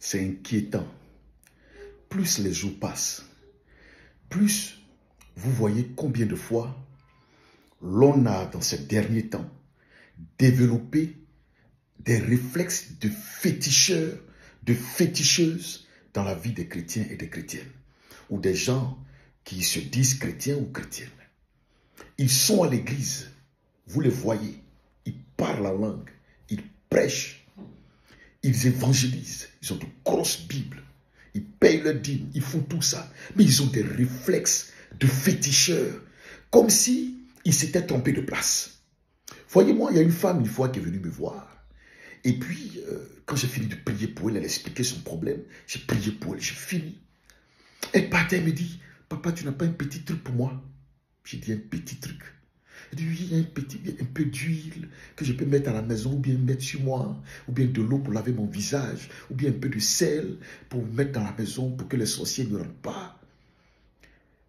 C'est inquiétant. Plus les jours passent, plus vous voyez combien de fois l'on a, dans ces derniers temps, développé des réflexes de féticheurs, de féticheuses dans la vie des chrétiens et des chrétiennes, ou des gens qui se disent chrétiens ou chrétiennes. Ils sont à l'église, vous les voyez, ils parlent la langue, ils prêchent, ils évangélisent, ils ont de grosses Bibles, ils payent leur dîme, ils font tout ça, mais ils ont des réflexes de féticheurs, comme si ils s'étaient trompés de place. Voyez-moi, il y a une femme une fois qui est venue me voir. Et puis, quand j'ai fini de prier pour elle, elle expliquait son problème. J'ai prié pour elle, j'ai fini. Elle partait, elle me dit, papa, tu n'as pas un petit truc pour moi? J'ai dit, un petit truc. Elle dit, oui, il y a un peu d'huile que je peux mettre à la maison, ou bien mettre sur moi, ou bien de l'eau pour laver mon visage, ou bien un peu de sel pour mettre dans la maison pour que les sorciers ne rentrent pas.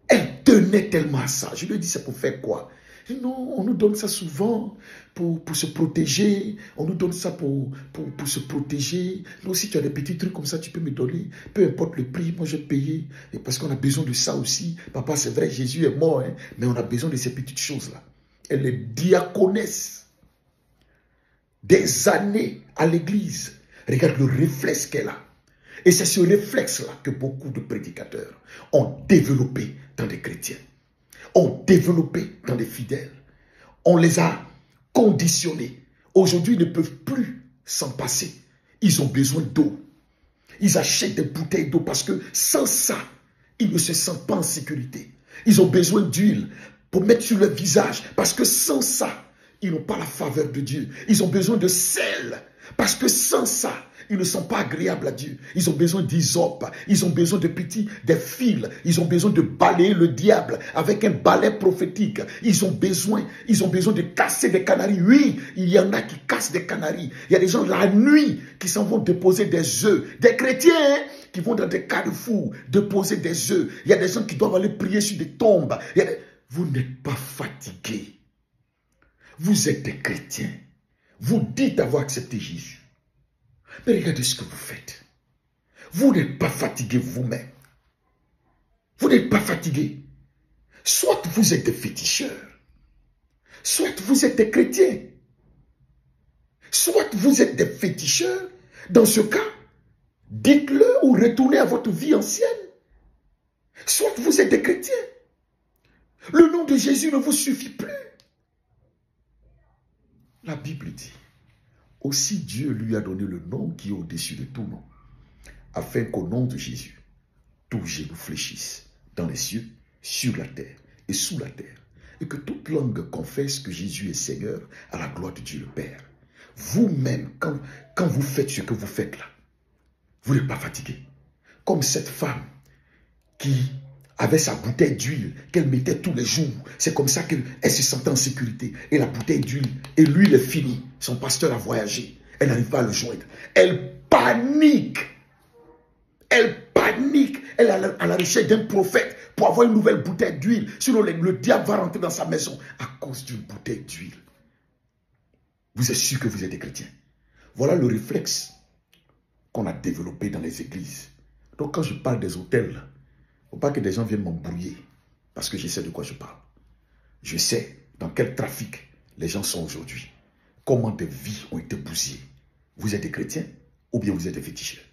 Elle tenait tellement à ça. Je lui ai dit, c'est pour faire quoi? Non, on nous donne ça souvent pour se protéger. On nous donne ça pour se protéger. Non, si tu as des petits trucs comme ça, tu peux me donner. Peu importe le prix, moi j'ai payé. Et parce qu'on a besoin de ça aussi. Papa, c'est vrai, Jésus est mort, hein, mais on a besoin de ces petites choses-là. Elle est diaconesse. Des années à l'église. Regarde le réflexe qu'elle a. Et c'est ce réflexe-là que beaucoup de prédicateurs ont développé dans des chrétiens, ont développé dans des fidèles. On les a conditionnés. Aujourd'hui, ils ne peuvent plus s'en passer. Ils ont besoin d'eau. Ils achètent des bouteilles d'eau parce que sans ça, ils ne se sentent pas en sécurité. Ils ont besoin d'huile pour mettre sur leur visage parce que sans ça, ils n'ont pas la faveur de Dieu. Ils ont besoin de sel parce que sans ça, ils ne sont pas agréables à Dieu. Ils ont besoin d'hysope. Ils ont besoin de des fils. Ils ont besoin de balayer le diable avec un balai prophétique. Ils ont besoin de casser des canaris. Oui, il y en a qui cassent des canaris. Il y a des gens la nuit qui s'en vont déposer des œufs. Des chrétiens, hein, qui vont dans des carrefours déposer des œufs. Il y a des gens qui doivent aller prier sur des tombes. Vous n'êtes pas fatigués. Vous êtes des chrétiens. Vous dites avoir accepté Jésus. Mais regardez ce que vous faites. Vous n'êtes pas fatigué vous-même. Vous n'êtes pas fatigué. Soit vous êtes des féticheurs. Soit vous êtes des chrétiens. Soit vous êtes des féticheurs. Dans ce cas, dites-le ou retournez à votre vie ancienne. Soit vous êtes des chrétiens. Le nom de Jésus ne vous suffit plus. La Bible dit, aussi Dieu lui a donné le nom qui est au-dessus de tout nom, afin qu'au nom de Jésus, tout genou fléchisse dans les cieux, sur la terre et sous la terre, et que toute langue confesse que Jésus est Seigneur à la gloire de Dieu le Père. Vous-même, quand vous faites ce que vous faites là, vous n'êtes pas fatigué. Comme cette femme qui avait sa bouteille d'huile qu'elle mettait tous les jours. C'est comme ça qu'elle se sentait en sécurité. Et la bouteille d'huile, et l'huile est finie. Son pasteur a voyagé. Elle n'arrive pas à le joindre. Elle panique. Elle panique. Elle est à la recherche d'un prophète pour avoir une nouvelle bouteille d'huile. Sinon, le diable va rentrer dans sa maison à cause d'une bouteille d'huile. Vous êtes sûr que vous êtes des chrétiens. Voilà le réflexe qu'on a développé dans les églises. Donc, quand je parle des hôtels, il ne faut pas que des gens viennent m'embrouiller parce que je sais de quoi je parle. Je sais dans quel trafic les gens sont aujourd'hui. Comment des vies ont été bousillées. Vous êtes des chrétiens ou bien vous êtes des féticheurs.